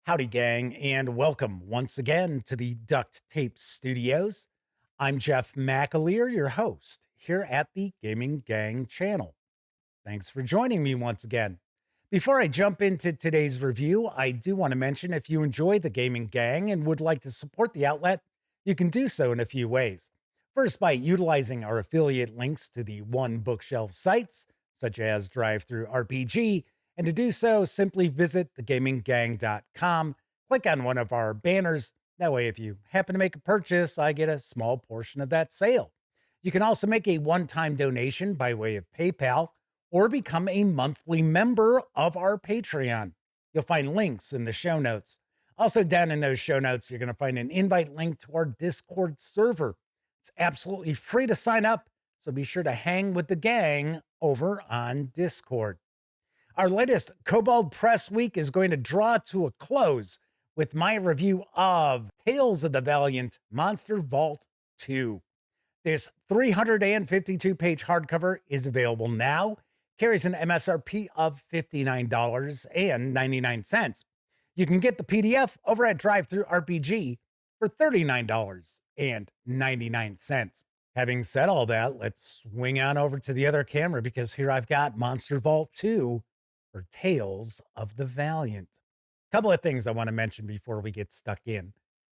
Howdy, gang, and welcome once again to the Duct Tape Studios. I'm Jeff McAleer, your host here at the Gaming Gang channel. Thanks for joining me once again. Before I jump into today's review, I do want to mention if you enjoy the Gaming Gang and would like to support the outlet, you can do so in a few ways. First, by utilizing our affiliate links to the One Bookshelf sites, such as DriveThruRPG, and to do so, simply visit thegaminggang.com, click on one of our banners. That way, if you happen to make a purchase, I get a small portion of that sale. You can also make a one time donation by way of PayPal or become a monthly member of our Patreon. You'll find links in the show notes. Also, down in those show notes, you're going to find an invite link to our Discord server. It's absolutely free to sign up, so be sure to hang with the gang over on Discord. Our latest Kobold Press week is going to draw to a close with my review of Tales of the Valiant Monster Vault 2. This 352-page hardcover is available now, carries an MSRP of $59.99. You can get the PDF over at DriveThruRPG for $39.99. Having said all that, let's swing on over to the other camera because here I've got Monster Vault 2 for Tales of the Valiant. Couple of things I want to mention before we get stuck in.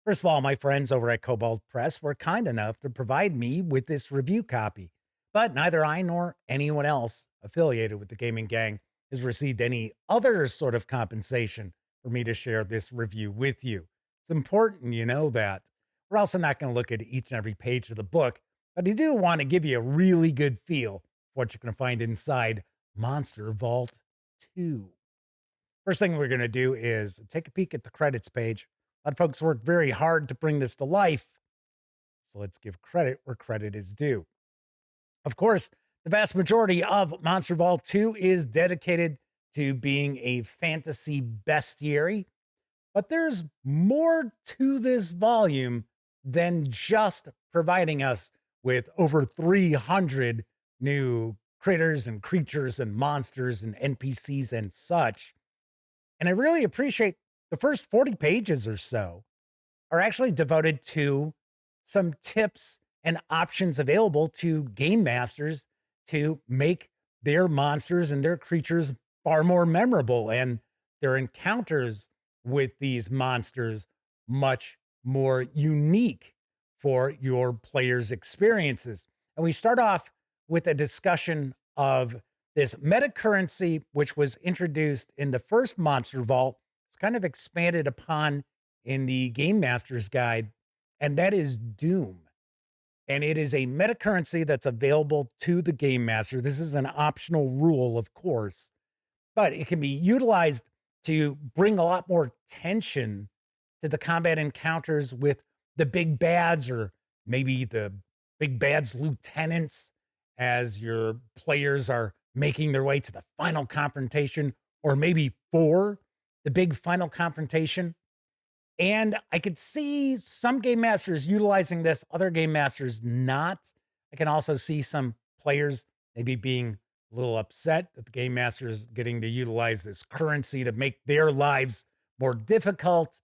First of all, my friends over at Kobold Press were kind enough to provide me with this review copy, but neither I nor anyone else affiliated with the Gaming Gang has received any other sort of compensation for me to share this review with you. It's important you know that. We're also not going to look at each and every page of the book, but I do want to give you a really good feel for what you're going to find inside Monster Vault 2. First thing we're going to do is take a peek at the credits page. A lot of folks worked very hard to bring this to life, so let's give credit where credit is due. Of course, the vast majority of Monster Vault 2 is dedicated to being a fantasy bestiary, but there's more to this volume than just providing us with over 300 new critters and creatures and monsters and NPCs and such. And I really appreciate the first 40 pages or so are actually devoted to some tips and options available to game masters to make their monsters and their creatures far more memorable and their encounters with these monsters much more unique for your players' experiences. And we start off with a discussion of this meta currency, which was introduced in the first Monster Vault. It's kind of expanded upon in the Game Master's Guide, and that is Doom. And it is a meta currency that's available to the Game Master. This is an optional rule, of course, but it can be utilized to bring a lot more tension to the combat encounters with the big bads or maybe the big bad's lieutenants as your players are making their way to the final confrontation or maybe for the big final confrontation. And I could see some game masters utilizing this, other game masters not. I can also see some players maybe being a little upset that the game master is getting to utilize this currency to make their lives more difficult.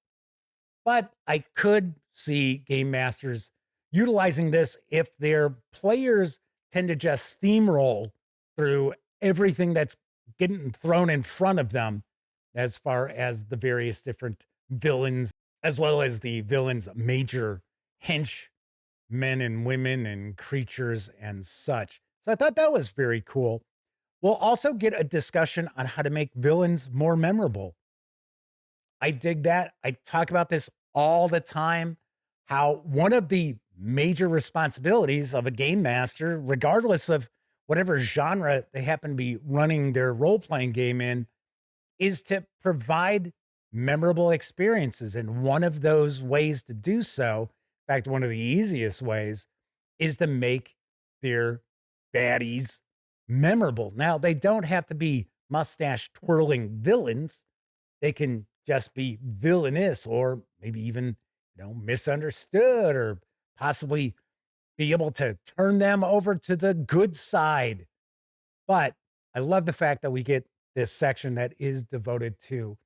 But I could see game masters utilizing this if their players tend to just steamroll through everything that's getting thrown in front of them as far as the various different villains, as well as the villains' major hench men and women and creatures and such. So I thought that was very cool. We'll also get a discussion on how to make villains more memorable. I dig that. I talk about this all the time, how one of the major responsibilities of a game master, regardless of whatever genre they happen to be running their role playing game in, is to provide memorable experiences. And one of those ways to do so, in fact, one of the easiest ways, is to make their baddies memorable. Now, they don't have to be mustache twirling villains. They can just be villainous or maybe even, misunderstood or possibly be able to turn them over to the good side. But I love the fact that we get this section that is devoted to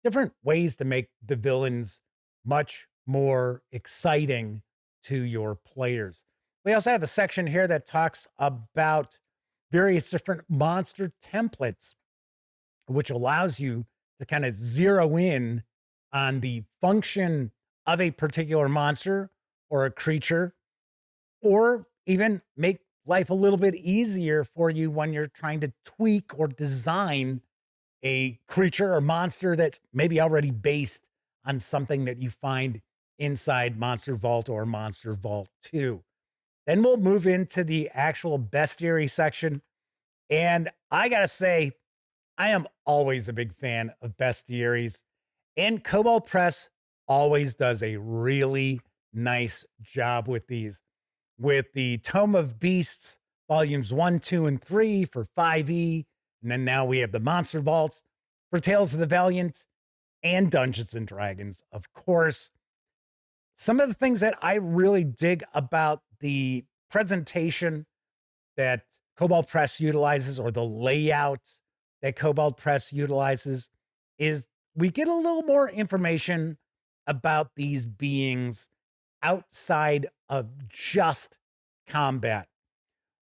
different ways to make the villains much more exciting to your players. We also have a section here that talks about various different monster templates, which allows you to kind of zero in on the function of a particular monster or a creature, or even make life a little bit easier for you when you're trying to tweak or design a creature or monster that's maybe already based on something that you find inside Monster Vault or Monster Vault 2. Then we'll move into the actual bestiary section. And I got to say, I am always a big fan of bestiaries, and Kobold Press always does a really nice job with these. With the Tome of Beasts, volumes 1, 2, and 3 for 5e, and then now we have the Monster Vaults for Tales of the Valiant and Dungeons and Dragons, of course. Some of the things that I really dig about the presentation that Kobold Press utilizes, or the layout that Kobold Press utilizes, is we get a little more information about these beings outside of just combat.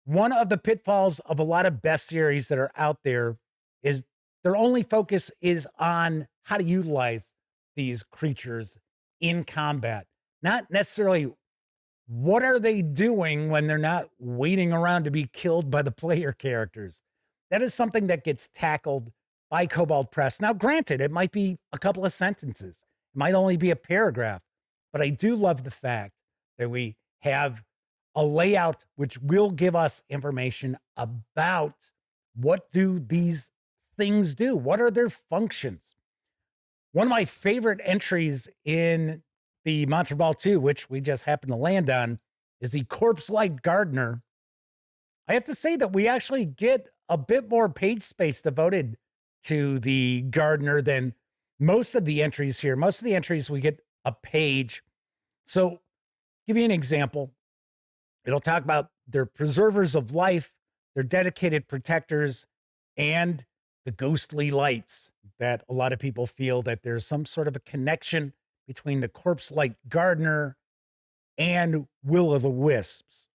One of the pitfalls of a lot of bestiaries that are out there is their only focus is on how to utilize these creatures in combat, not necessarily what are they doing when they're not waiting around to be killed by the player characters. That is something that gets tackled by Kobold Press. Now, granted, it might be a couple of sentences, it might only be a paragraph, but I do love the fact that we have a layout which will give us information about what do these things do? What are their functions? One of my favorite entries in the Monster Ball 2, which we just happened to land on, is the Corpse Light Gardener. I have to say that we actually get a bit more page space devoted to the gardener than most of the entries here. Most of the entries, we get a page. So, give you an example. It'll talk about their preservers of life, their dedicated protectors, and the ghostly lights, that a lot of people feel that there's some sort of a connection between the Corpse Light Gardener and Will o' the Wisps.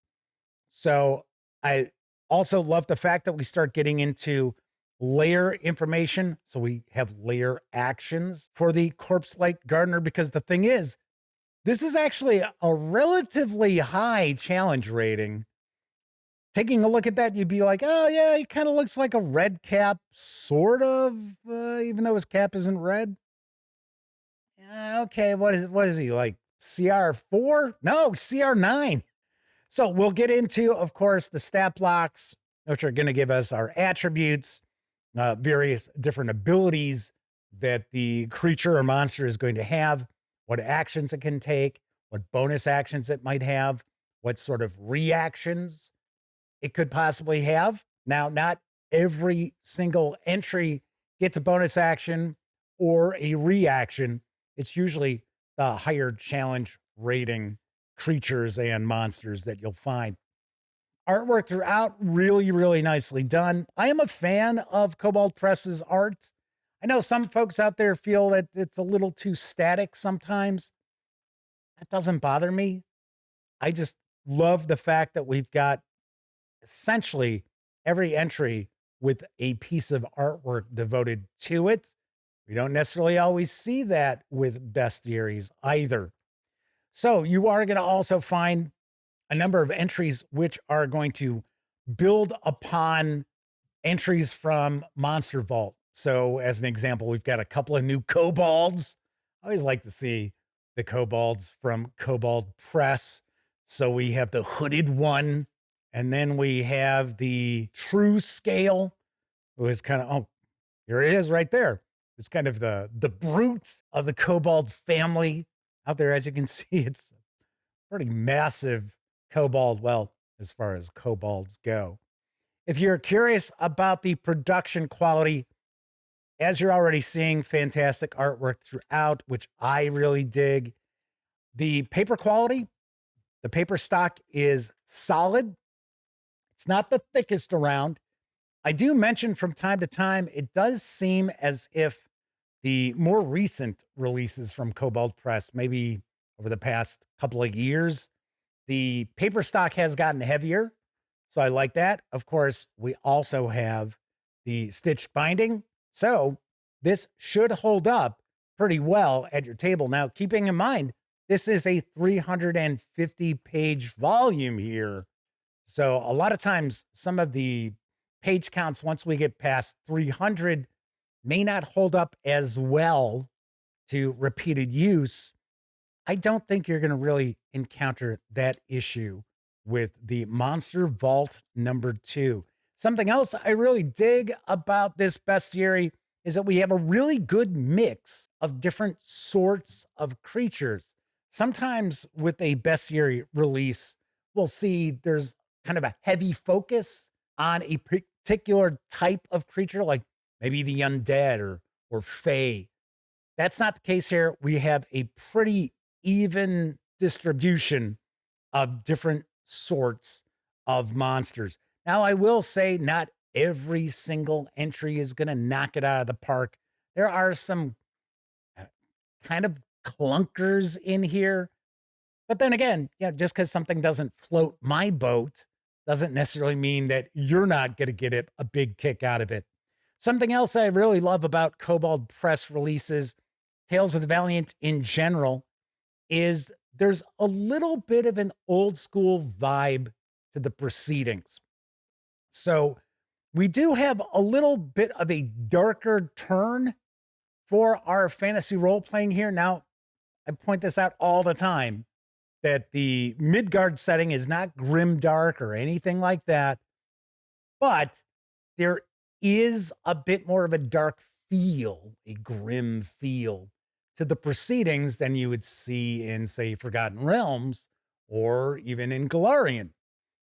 So I also love the fact that we start getting into layer information. So we have layer actions for the Corpse Light Gardener, because the thing is, this is actually a relatively high challenge rating. Taking a look at that, you'd be like, oh, yeah, he kind of looks like a red cap, sort of, even though his cap isn't red. Okay, what is he, like CR4? No, CR9. So we'll get into, of course, the stat blocks, which are going to give us our attributes, various different abilities that the creature or monster is going to have, what actions it can take, what bonus actions it might have, what sort of reactions it could possibly have. Now, not every single entry gets a bonus action or a reaction. It's usually the higher challenge rating creatures and monsters that you'll find. Artwork throughout, really, really nicely done. I am a fan of Kobold Press's art. I know some folks out there feel that it's a little too static sometimes. That doesn't bother me. I just love the fact that we've got essentially every entry with a piece of artwork devoted to it. We don't necessarily always see that with bestiaries either. So you are going to also find a number of entries which are going to build upon entries from Monster Vault. So as an example, we've got a couple of new kobolds. I always like to see the kobolds from Kobold Press. So we have the hooded one, and then we have the true scale, who is kind of, oh, here it is right there. It's kind of the brute of the kobold family out there. As you can see, it's a pretty massive kobold. Well, as far as kobolds go. If you're curious about the production quality, as you're already seeing, fantastic artwork throughout, which I really dig. The paper quality, the paper stock is solid. It's not the thickest around. I do mention from time to time, it does seem as if The more recent releases from Kobold Press, maybe over the past couple of years, the paper stock has gotten heavier. So I like that. Of course, we also have the stitched binding. So this should hold up pretty well at your table. Now, keeping in mind, this is a 350 page volume here. So a lot of times, some of the page counts, once we get past 300, may not hold up as well to repeated use. I don't think you're going to really encounter that issue with the Monster Vault #2. Something else I really dig about this bestiary is that we have a really good mix of different sorts of creatures. Sometimes with a bestiary release, we'll see there's kind of a heavy focus on a particular type of creature, like maybe the undead or fae. That's not the case here. We have a pretty even distribution of different sorts of monsters. Now, I will say not every single entry is going to knock it out of the park. There are some uh, kind of clunkers in here. But then again, just because something doesn't float my boat doesn't necessarily mean that you're not going to get a big kick out of it. Something else I really love about Kobold Press releases, Tales of the Valiant in general, is there's a little bit of an old school vibe to the proceedings. So we do have a little bit of a darker turn for our fantasy role playing here. Now, I point this out all the time that the Midgard setting is not grim dark or anything like that, but there is a bit more of a dark feel, a grim feel to the proceedings than you would see in, say, Forgotten Realms or even in Galarian.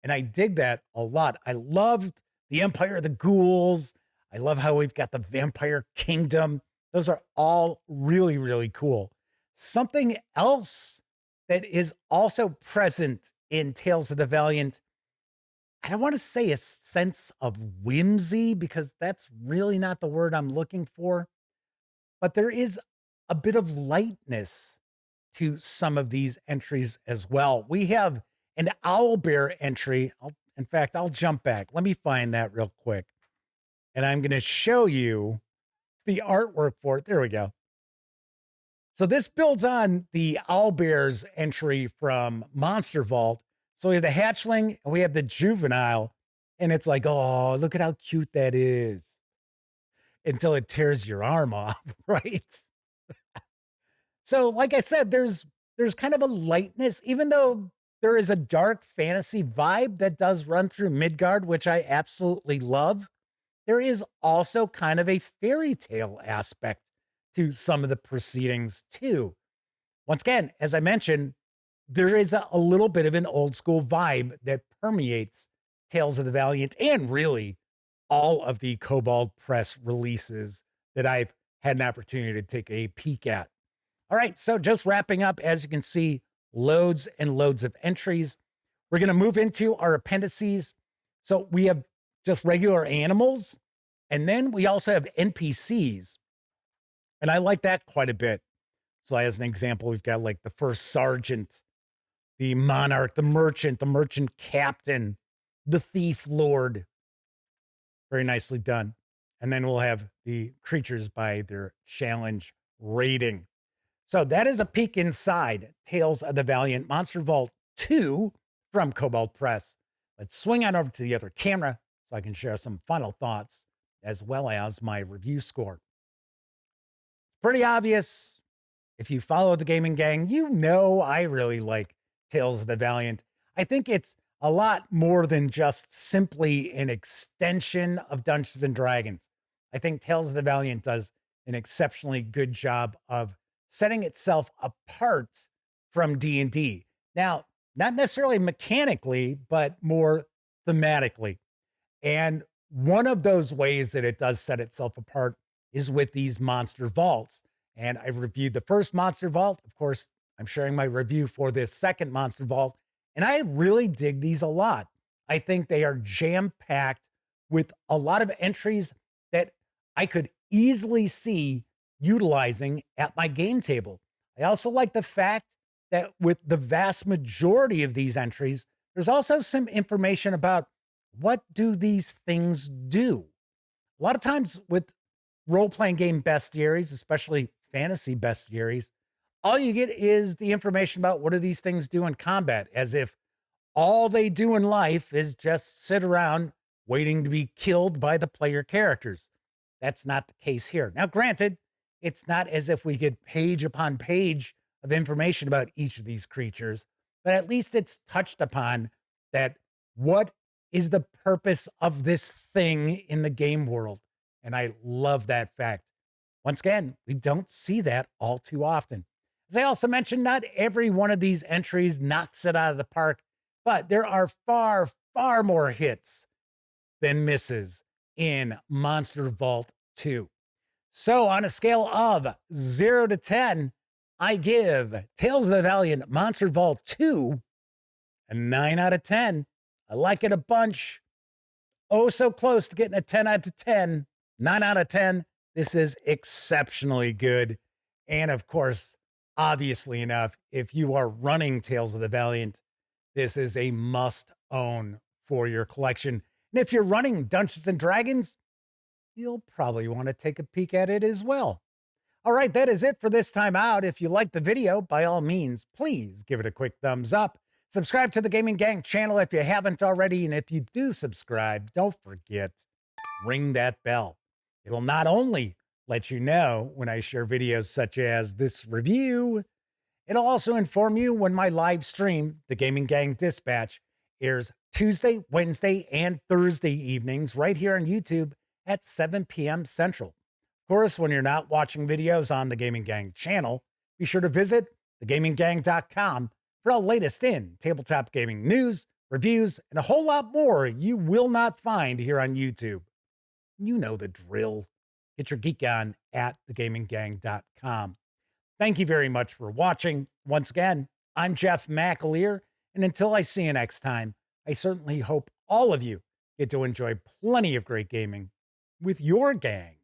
And I dig that a lot. I loved the Empire of the Ghouls. I love how we've got the Vampire Kingdom. Those are all really, really cool. Something else that is also present in Tales of the Valiant, I don't want to say a sense of whimsy because that's really not the word I'm looking for, but there is a bit of lightness to some of these entries as well. We have an owlbear entry. In fact, I'll jump back. Let me find that real quick. And I'm going to show you the artwork for it. There we go. So this builds on the owlbear's entry from Monster Vault. So we have the hatchling and we have the juvenile. And it's like, oh, look at how cute that is. Until it tears your arm off, right? So, like I said, there's kind of a lightness, even though there is a dark fantasy vibe that does run through Midgard, which I absolutely love. There is also kind of a fairy tale aspect to some of the proceedings too. Once again, as I mentioned, there is a little bit of an old school vibe that permeates Tales of the Valiant and really all of the Kobold Press releases that I've had an opportunity to take a peek at. All right, so just wrapping up, as you can see, loads and loads of entries. We're going to move into our appendices. So we have just regular animals, and then we also have NPCs. And I like that quite a bit. So as an example, we've got like the first sergeant, the monarch, the merchant captain, the thief lord. Very nicely done. And then we'll have the creatures by their challenge rating. So that is a peek inside Tales of the Valiant Monster Vault 2 from Kobold Press. Let's swing on over to the other camera so I can share some final thoughts as well as my review score. Pretty obvious. If you follow the gaming gang, you know I really like Tales of the Valiant. I think it's a lot more than just simply an extension of Dungeons and Dragons. I think Tales of the Valiant does an exceptionally good job of setting itself apart from D&D. Now, not necessarily mechanically, but more thematically. And one of those ways that it does set itself apart is with these monster vaults. And I've reviewed the first monster vault. Of course, I'm sharing my review for this second monster vault. And I really dig these a lot. I think they are jam-packed with a lot of entries that I could easily see utilizing at my game table. I also like the fact that with the vast majority of these entries, there's also some information about what do these things do. A lot of times with role-playing game bestiaries, especially fantasy bestiaries, all you get is the information about what do these things do in combat, as if all they do in life is just sit around waiting to be killed by the player characters. That's not the case here. Now, granted, it's not as if we get page upon page of information about each of these creatures, but at least it's touched upon that what is the purpose of this thing in the game world. And I love that fact. Once again, we don't see that all too often. As I also mentioned, not every one of these entries knocks it out of the park, but there are far, far more hits than misses in Monster Vault 2. So, on a scale of 0 to 10, I give Tales of the Valiant Monster Vault 2 a 9 out of 10. I like it a bunch. Oh, so close to getting a 10 out of 10. 9 out of 10. This is exceptionally good. And of course, obviously enough, if you are running Tales of the Valiant, this is a must own for your collection. And if you're running Dungeons and Dragons, you'll probably want to take a peek at it as well. All right, that is it for this time out. If you liked the video, by all means, please give it a quick thumbs up. Subscribe to the Gaming Gang channel if you haven't already. And if you do subscribe, don't forget, ring that bell. It'll not only let you know when I share videos such as this review, it'll also inform you when my live stream, the Gaming Gang Dispatch, airs Tuesday, Wednesday, and Thursday evenings right here on YouTube at 7 p.m. Central. Of course, when you're not watching videos on the Gaming Gang channel, be sure to visit thegaminggang.com for the latest in tabletop gaming news, reviews, and a whole lot more you will not find here on YouTube. You know the drill. Get your geek on at thegaminggang.com. Thank you very much for watching. Once again, I'm Jeff McAleer, and until I see you next time, I certainly hope all of you get to enjoy plenty of great gaming with your gang.